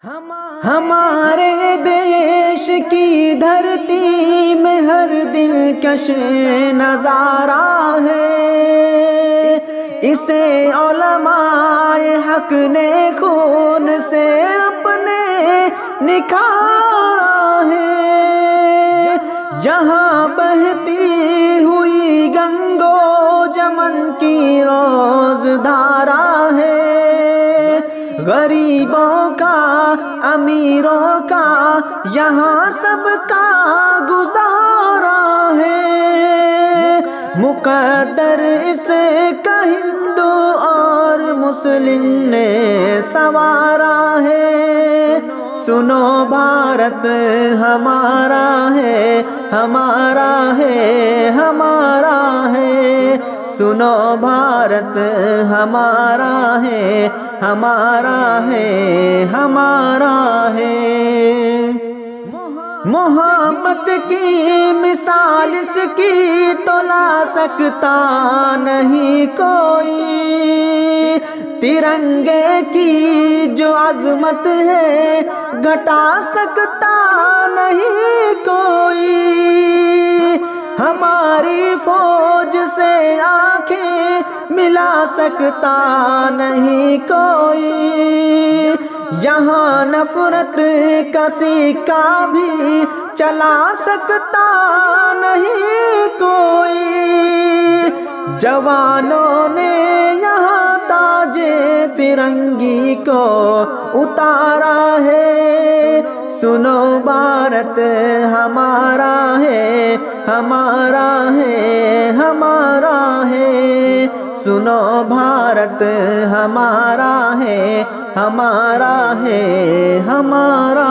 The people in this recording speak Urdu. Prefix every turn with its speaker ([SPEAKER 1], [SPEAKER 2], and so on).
[SPEAKER 1] ہمارے دیش کی دھرتی میں ہر دلکش نظارہ ہے، اسے علماء حق نے خون سے اپنے نکھارا ہے۔ یہاں بہتی ہوئی گنگو جمن کی روز دھارا ہے، غریبوں کا امیروں کا یہاں سب کا گزارا ہے، مقدر اسے کا ہندو اور مسلم نے سنوارا ہے۔ سنو بھارت ہمارا ہے، ہمارا ہے، ہمارا ہے، سنو بھارت ہمارا ہے، ہمارا ہے، ہمارا ہے۔ محبت کی مثال اس کی تو لا سکتا نہیں کوئی، ترنگے کی جو عظمت ہے گھٹا سکتا نہیں کوئی، ہماری فوج سے آنکھیں ملا سکتا نہیں کوئی، یہاں نفرت کا سکہ بھی چلا سکتا نہیں کوئی، جوانوں نے یہاں تاج فرنگی کو اتارا ہے۔ سنو بھارت ہمارا ہے، ہمارا ہے، ہمارا ہے، سنو بھارت ہمارا ہے، ہمارا ہے، ہمارا